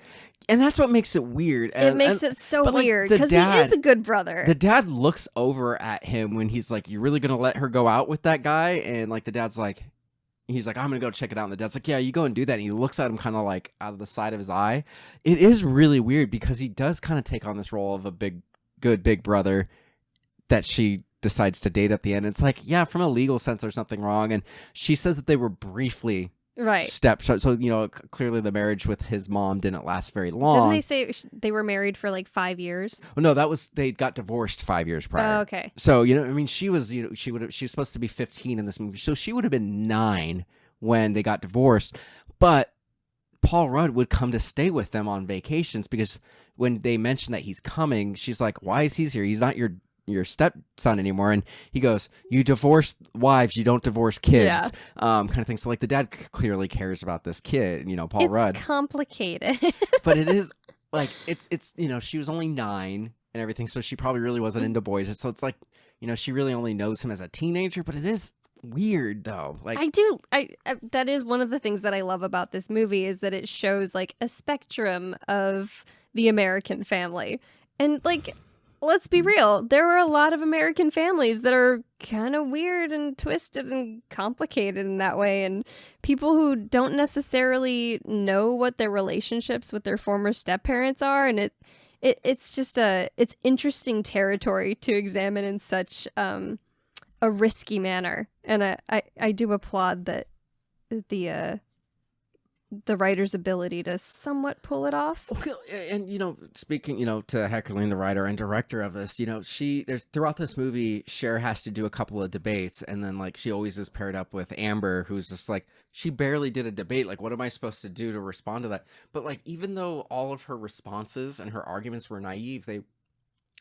And that's what makes it weird. It makes it so weird because he is a good brother. The dad looks over at him when he's like, "You really gonna let her go out with that guy?" And like the dad's like, he's like, "I'm gonna go check it out." And the dad's like, "Yeah, you go and do that." And he looks at him kind of like out of the side of his eye. It is really weird because he does kind of take on this role of a good big brother that she decides to date at the end. It's like, yeah, from a legal sense, there's nothing wrong. And she says that they were briefly so you know, clearly the marriage with his mom didn't last very long. Didn't they say they were married for like 5 years? Well, no, they got divorced 5 years prior. Oh, okay. So, you know, I mean, she was supposed to be 15 in this movie, so she would have been 9 when they got divorced. But Paul Rudd would come to stay with them on vacations because when they mentioned that he's coming, she's like, "Why is he here? He's not your stepson anymore." And he goes, "You divorce wives, you don't divorce kids." Kind of thing. So like the dad clearly cares about this kid, you know, Paul Rudd. It's complicated. But it is like, it's you know, she was only 9 and everything, so she probably really wasn't into boys. So it's like, you know, she really only knows him as a teenager, but it is weird though. Like I that is one of the things that I love about this movie is that it shows like a spectrum of the American family. And like, let's be real, there are a lot of American families that are kind of weird and twisted and complicated in that way, and people who don't necessarily know what their relationships with their former step-parents are, and it's just it's interesting territory to examine in such a risky manner. And I do applaud that the writer's ability to somewhat pull it off. And you know, speaking, you know, to heckling the writer and director of this, you know, there's throughout this movie, Cher has to do a couple of debates, and then like she always is paired up with Amber, who's just like, she barely did a debate. Like, what am I supposed to do to respond to that? But like, even though all of her responses and her arguments were naive,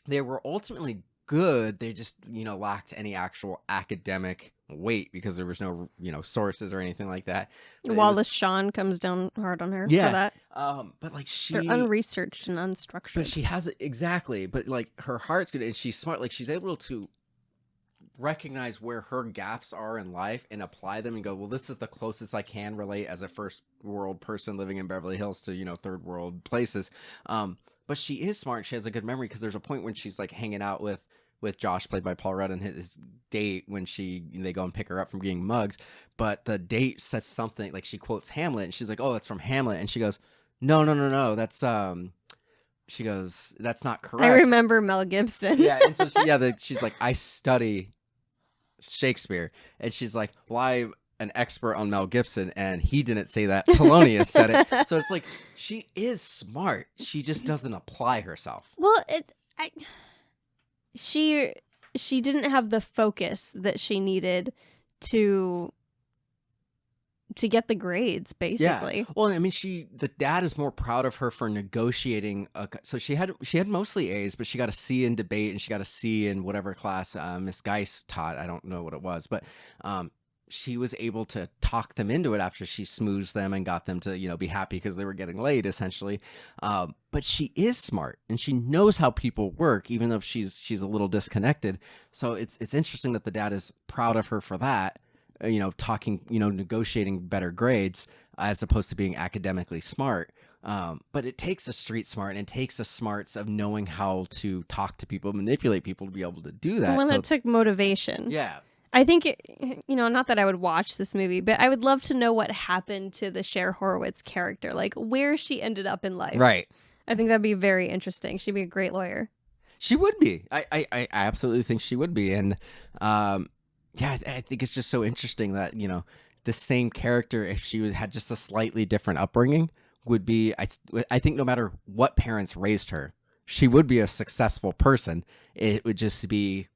they were ultimately good. They just, you know, lacked any actual academic weight because there was no, you know, sources or anything like that. Wallace Shawn comes down hard on her for that. But like they're unresearched and unstructured. But she has it exactly. But like her heart's good and she's smart. Like she's able to recognize where her gaps are in life and apply them and go, well, this is the closest I can relate as a first world person living in Beverly Hills to, you know, third world places. But she is smart. She has a good memory because there's a point when she's like hanging out with Josh, played by Paul Rudd, and his date when they go and pick her up from being mugged. But the date says something like, she quotes Hamlet, and she's like, "Oh, that's from Hamlet," and she goes, "No, that's she goes, "That's not correct." I remember Mel Gibson. Yeah, and so she's like, "I study Shakespeare," and she's like, "Well, I'm an expert on Mel Gibson, and he didn't say that. Polonius said it." So it's like, she is smart. She just doesn't apply herself. Well, she didn't have the focus that she needed to get the grades, basically. Yeah. Well, I mean, the dad is more proud of her for negotiating. So she had mostly A's, but she got a C in debate and she got a C in whatever class Miss Geis taught. I don't know what it was, but she was able to talk them into it after she smoothed them and got them to, you know, be happy because they were getting laid, essentially. But she is smart and she knows how people work, even though she's a little disconnected. So it's interesting that the dad is proud of her for that, you know, talking, you know, negotiating better grades as opposed to being academically smart. But it takes a street smart and it takes the smarts of knowing how to talk to people, manipulate people to be able to do that. Well, it took motivation. Yeah. I think, you know, not that I would watch this movie, but I would love to know what happened to the Cher Horowitz character, like where she ended up in life. Right. I think that'd be very interesting. She'd be a great lawyer. She would be. I absolutely think she would be. And yeah, I think it's just so interesting that, you know, the same character, if she had just a slightly different upbringing, would be, I think no matter what parents raised her, she would be a successful person. It would just be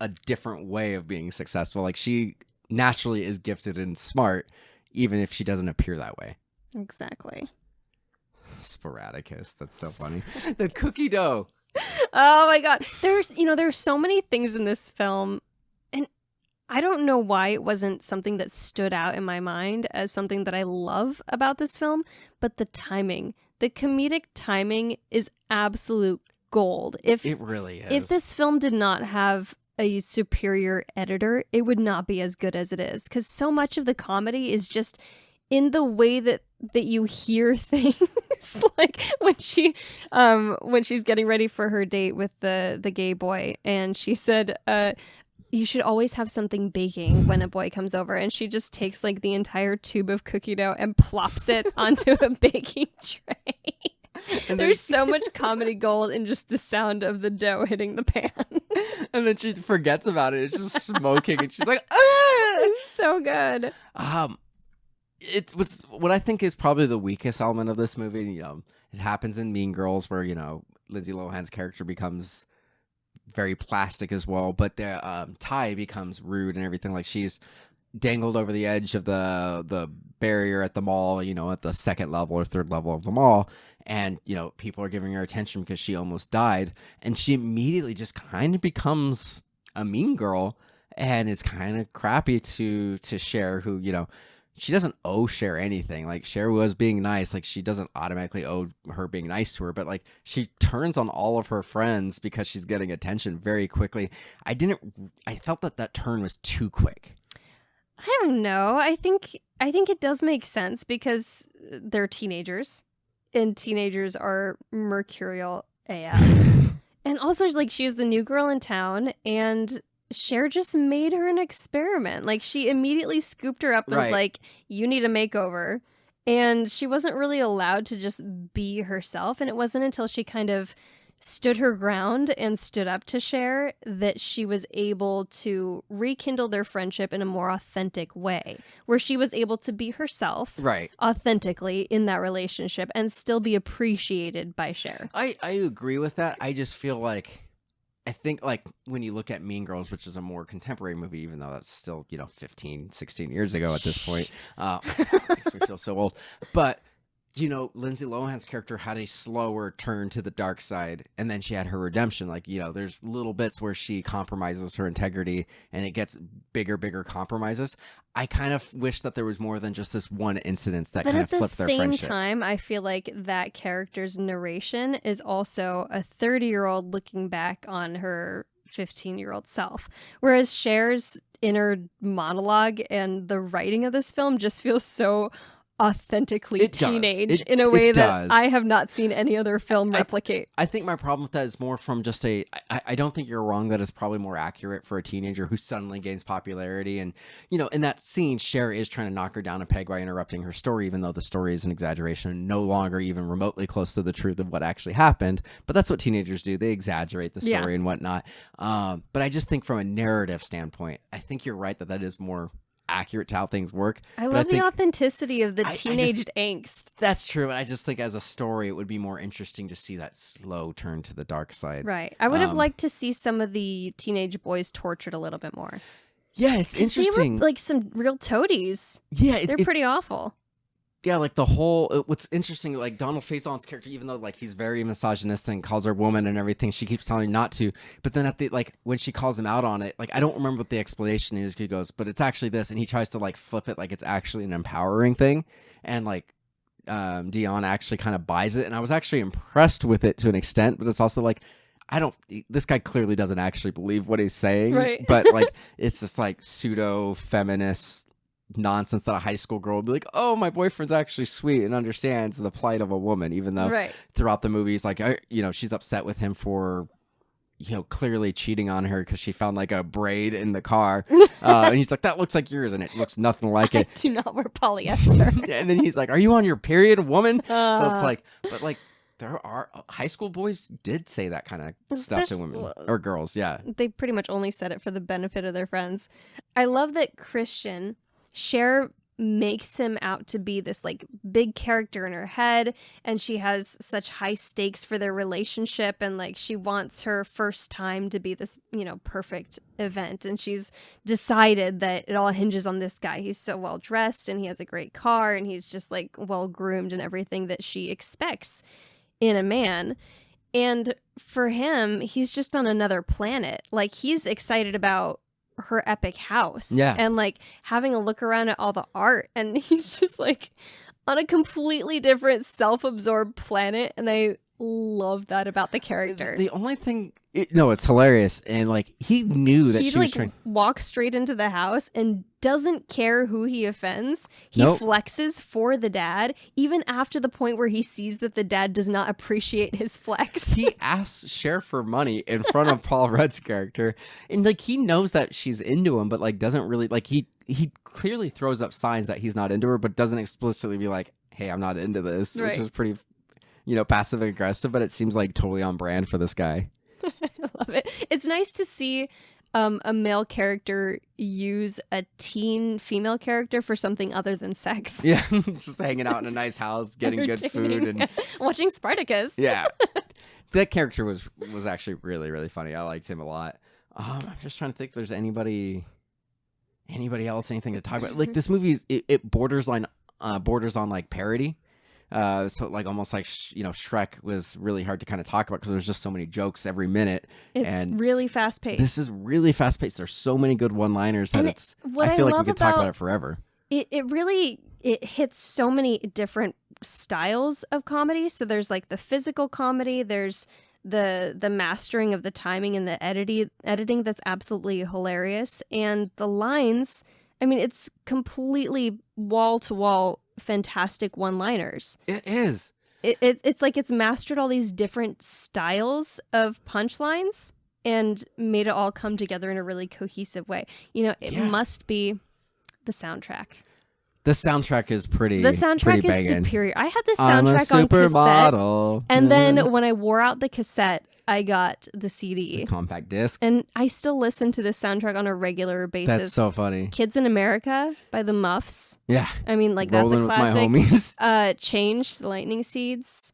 a different way of being successful. Like she naturally is gifted and smart, even if she doesn't appear that way. Exactly. Sporadicus. That's so funny. The cookie dough. Oh my God. There's so many things in this film, and I don't know why it wasn't something that stood out in my mind as something that I love about this film, but the timing. The comedic timing is absolute gold. It really is. If this film did not have a superior editor, it would not be as good as it is, because so much of the comedy is just in the way that you hear things. Like when she's getting ready for her date with the gay boy, and she said, you should always have something baking when a boy comes over, and she just takes like the entire tube of cookie dough and plops it onto a baking tray. And there's so much comedy gold in just the sound of the dough hitting the pan. And then she forgets about it. It's just smoking, and she's like, ah! It's so good. It was what I think is probably the weakest element of this movie. It happens in Mean Girls, where Lindsay Lohan's character becomes very plastic as well, but the Ty becomes rude and everything. Like she's dangled over the edge of the barrier at the mall, at the second level or third level of the mall, and people are giving her attention because she almost died, and she immediately just kind of becomes a mean girl and is kind of crappy to Cher, who she doesn't owe Cher anything. Like Cher was being nice. Like she doesn't automatically owe her being nice to her, but like she turns on all of her friends because she's getting attention very quickly. I felt that turn was too quick. I don't know. I think it does make sense because they're teenagers, and teenagers are mercurial AF. And also, like, she was the new girl in town, and Cher just made her an experiment. Like, she immediately scooped her up as, like, you need a makeover. And she wasn't really allowed to just be herself. And it wasn't until she kind of stood her ground and stood up to Cher that she was able to rekindle their friendship in a more authentic way, where she was able to be herself authentically in that relationship and still be appreciated by Cher. I agree with that. I just feel like, I think, like, when you look at Mean Girls, which is a more contemporary movie, even though that's still, 15, 16 years ago at this point. Makes me feel so old. But, Lindsay Lohan's character had a slower turn to the dark side, and then she had her redemption. Like, there's little bits where she compromises her integrity, and it gets bigger compromises. I kind of wish that there was more than just this one incident that kind of flipped their friendship. But at the same time, I feel like that character's narration is also a 30-year-old looking back on her 15-year-old self. Whereas Cher's inner monologue and the writing of this film just feels so authentically teenage in a way that I have not seen any other film replicate. I think my problem with that is more from just I don't think you're wrong that it's probably more accurate for a teenager who suddenly gains popularity. And, in that scene, Cher is trying to knock her down a peg by interrupting her story, even though the story is an exaggeration, no longer even remotely close to the truth of what actually happened. But that's what teenagers do. They exaggerate the story and whatnot. But I just think from a narrative standpoint, I think you're right that is more accurate to how things work. I love the authenticity of the teenage angst. That's true. And I just think as a story, it would be more interesting to see that slow turn to the dark side. Right. I would have liked to see some of the teenage boys tortured a little bit more. Yeah, it's interesting. They were like some real toadies. Yeah, they're pretty awful. Yeah, like the whole, what's interesting, like Donald Faison's character, even though like he's very misogynistic and calls her woman and everything, she keeps telling him not to. But then when she calls him out on it, like I don't remember what the explanation is. He goes, but it's actually this, and he tries to like flip it like it's actually an empowering thing, and like Dion actually kind of buys it, and I was actually impressed with it to an extent. But it's also like, this guy clearly doesn't actually believe what he's saying, right? But like it's just like pseudo feminist nonsense that a high school girl would be like, oh, my boyfriend's actually sweet and understands the plight of a woman, even though throughout the movie he's like, she's upset with him for clearly cheating on her because she found like a braid in the car, and he's like, that looks like yours, and it looks nothing like it. I do not wear polyester. And then he's like, are you on your period, woman? So it's like, but like there are high school boys did say that kind of stuff to women or girls. Yeah, they pretty much only said it for the benefit of their friends. I love that Christian Cher makes him out to be this like big character in her head, and she has such high stakes for their relationship, and like she wants her first time to be this, you know, perfect event, and she's decided that it all hinges on this guy. He's so well dressed and he has a great car and he's just like well groomed and everything that she expects in a man. And for him, he's just on another planet. Like, he's excited about her epic house, and like having a look around at all the art, and he's just like on a completely different self-absorbed planet, and I love that about the character. The only thing, it's hilarious, and like he knew that she was trying. Walks straight into the house and doesn't care who he offends. He flexes for the dad, even after the point where he sees that the dad does not appreciate his flex. He asks Cher for money in front of Paul Rudd's character, and like he knows that she's into him, but like doesn't really like he clearly throws up signs that he's not into her, but doesn't explicitly be like, "Hey, I'm not into this," which is pretty, passive aggressive, but it seems like totally on brand for this guy. I love it. It's nice to see a male character use a teen female character for something other than sex. Yeah, just hanging out in a nice house, getting good food, and watching Spartacus. Yeah, that character was actually really, really funny. I liked him a lot. I'm just trying to think if there's anybody else, anything to talk about. Like, this movie it borders on like parody. So like almost like Shrek was really hard to kind of talk about because there's just so many jokes every minute. It's really fast paced. This is really fast paced. There's so many good one liners that I feel like we could talk about it forever. It really hits so many different styles of comedy. So there's like the physical comedy. There's the mastering of the timing and the editing that's absolutely hilarious. And the lines, I mean, it's completely wall to wall fantastic one-liners. It is. It's like it's mastered all these different styles of punchlines and made it all come together in a really cohesive way. It must be the soundtrack. The soundtrack is pretty. The soundtrack pretty is banging. superior. I had the soundtrack on cassette, model. And then when I wore out the cassette, I got the CD, the compact disc, and I still listen to this soundtrack on a regular basis. That's so funny. "Kids in America" by the Muffs. Yeah, I mean, like, Rolling that's a classic. With my homies. "Change," the Lightning Seeds.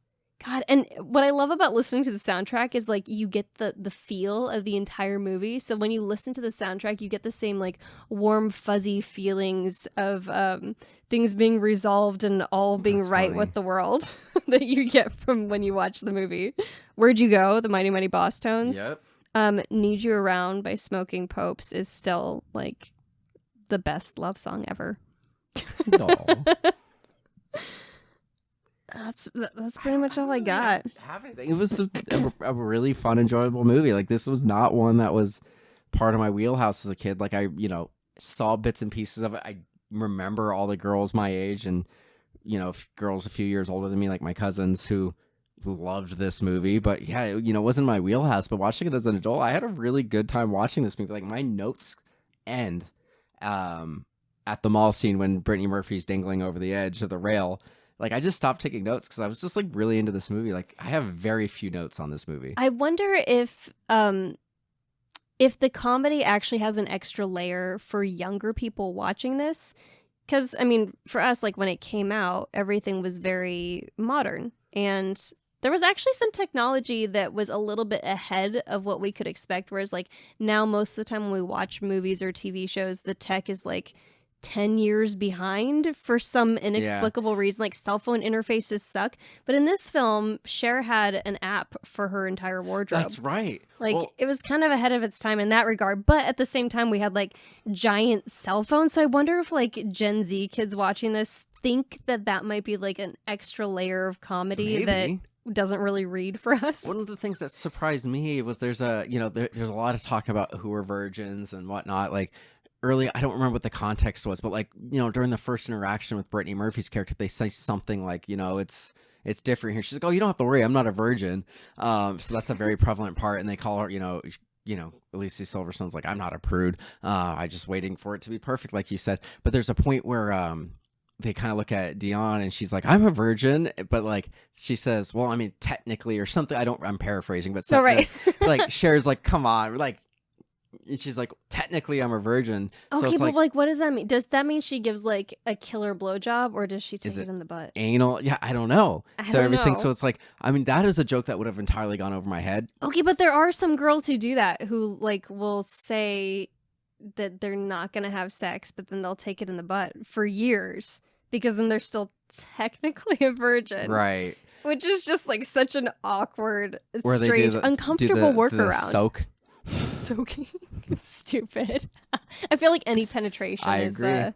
God, and what I love about listening to the soundtrack is like you get the feel of the entire movie. So when you listen to the soundtrack, you get the same like warm, fuzzy feelings of things being resolved and all being right with the world that you get from when you watch the movie. "Where'd You Go?" the Mighty Mighty Boss Tones. Yep. "Need You Around" by Smoking Popes is still like the best love song ever. That's pretty much all I got. It was a really fun, enjoyable movie. Like, this was not one that was part of my wheelhouse as a kid. Like, I saw bits and pieces of it. I remember all the girls my age and girls a few years older than me, like my cousins, who loved this movie. But yeah, it wasn't my wheelhouse. But watching it as an adult, I had a really good time watching this movie. Like, my notes end at the mall scene when Brittany Murphy's dangling over the edge of the rail. Like, I just stopped taking notes because I was just like really into this movie. Like, I have very few notes on this movie. I wonder if the comedy actually has an extra layer for younger people watching this. Because, I mean, for us, like, when it came out, everything was very modern. And there was actually some technology that was a little bit ahead of what we could expect. Whereas, like, now most of the time when we watch movies or TV shows, the tech is like 10 years behind for some inexplicable reason. Like, cell phone interfaces suck. But in this film, Cher had an app for her entire wardrobe. That's right. Like, it was kind of ahead of its time in that regard. But at the same time, we had like giant cell phones. So I wonder if like Gen Z kids watching this think that might be like an extra layer of comedy that doesn't really read for us. One of the things that surprised me was there's a lot of talk about who are virgins and whatnot. Like, early, I don't remember what the context was, but like, during the first interaction with Brittany Murphy's character, they say something like, it's different here. She's like, "Oh, you don't have to worry, I'm not a virgin." So that's a very prevalent part. And they call her, Alicia Silverstone's like, "I'm not a prude. I just waiting for it to be perfect," like you said. But there's a point where they kind of look at Dion and she's like, "I'm a virgin," but like she says, "Well, I mean, technically," or something. I'm paraphrasing, but so right. like Cher's like, "Come on," like, And she's like, technically, I'm a virgin. So Okay, it's but like, what does that mean? Does that mean she gives like a killer blowjob, or does she take it in the butt? anal? Yeah, I don't know. I So don't everything. know. So it's like, I mean, that is a joke that would have entirely gone over my head. Okay, but there are some girls who do that, who like will say that they're not gonna have sex, but then they'll take it in the butt for years because then they're still technically a virgin, Right. which is just like such an awkward, Where strange, they do uncomfortable the workaround. soak. Soaking, it's stupid. I feel like any penetration I is. agree.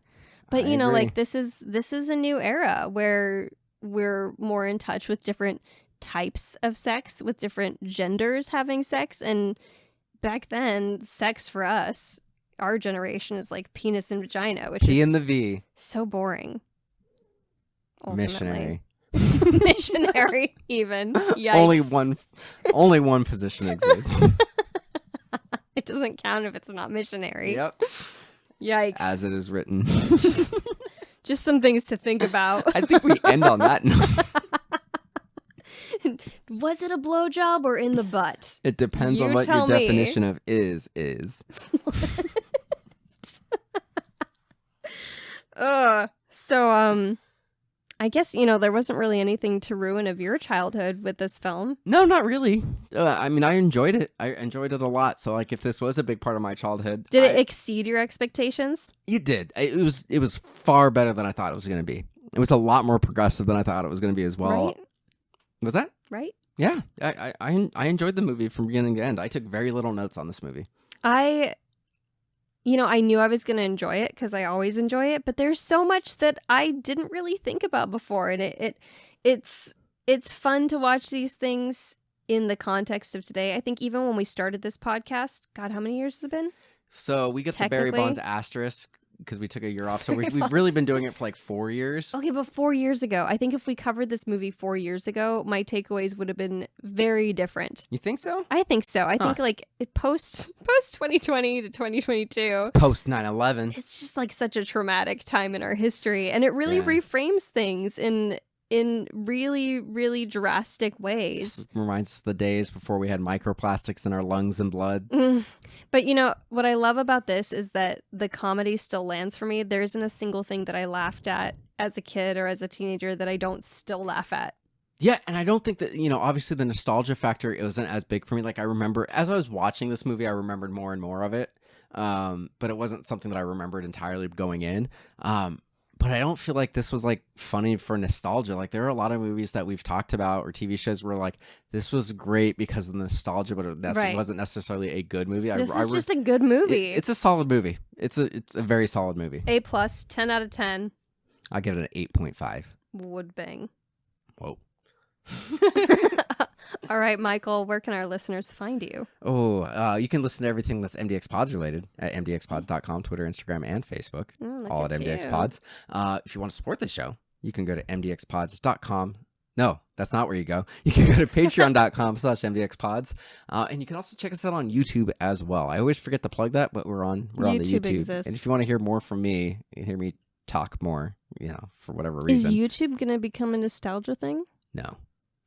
But I you know, agree. like this is a new era where we're more in touch with different types of sex, with different genders having sex, and back then, sex for us, our generation, is like penis and vagina, which P is and the V. so boring. Ultimately. Missionary. Missionary, even. Yikes. Only one position exists. It doesn't count if it's not missionary. Yep. Yikes. As it is written. Just some things to think about. I think we end on that note. Was it a blowjob or in the butt? It depends on You what your tell me. definition of is. So, I guess, you know, there wasn't really anything to ruin of your childhood with this film. No, not really. I mean, I enjoyed it. I enjoyed it a lot. So, like, if this was a big part of my childhood, Did it exceed your expectations? It did. It was far better than I thought it was going to be. It was a lot more progressive than I thought it was going to be as well. Right? Was that? Right? Yeah. I enjoyed the movie from beginning to end. I took very little notes on this movie. You know, I knew I was going to enjoy it because I always enjoy it, but there's so much that I didn't really think about before, and it's fun to watch these things in the context of today. I think even when we started this podcast, God, how many years has it been? So we get the Barry Technically- Bonds asterisk because we took a year off. So we've really been doing it for like 4 years. Okay, but 4 years ago, I think if we covered this movie 4 years ago, my takeaways would have been very different. You think so? I think so. I think like post 2020 to 2022, Post 9/11. it's just like such a traumatic time in our history, and it really Yeah. reframes things in really, really drastic ways. Reminds us of the days before we had microplastics in our lungs and blood. But you know, what I love about this is that the comedy still lands for me. There isn't a single thing that I laughed at as a kid or as a teenager that I don't still laugh at. Yeah, and I don't think that, you know, obviously the nostalgia factor, it wasn't as big for me. Like, I remember, as I was watching this movie, I remembered more and more of it. But it wasn't something that I remembered entirely going in. But I don't feel like this was, like, funny for nostalgia. Like, there are a lot of movies that we've talked about or TV shows where, like, this was great because of the nostalgia, but it Right. wasn't necessarily a good movie. This is just a good movie. It's a solid movie. It's a very solid movie. A+, 10 out of 10. I'll give it an 8.5. Would bang. Whoa. All right, Michael, where can our listeners find you? You can listen to everything that's MDXpods related at MDXpods.com, Twitter, Instagram, and Facebook. Look All at at you. MDXpods. If you want to support the show, you can go to MDXpods.com. No, that's not where you go. You can go to patreon.com/MDXpods. And you can also check us out on YouTube as well. I always forget to plug that, but we're on the YouTube. exists. And if you want to hear more from me, you hear me talk more, you know, for whatever Is reason. YouTube going to become a nostalgia thing? No.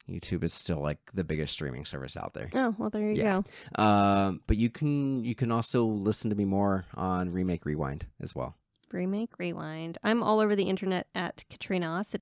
YouTube is still like the biggest streaming service out there. Oh, well, there you Yeah. go. But you can also listen to me more on Remake Rewind as well. Remake Rewind. I'm all over the internet at Katrina Ossity.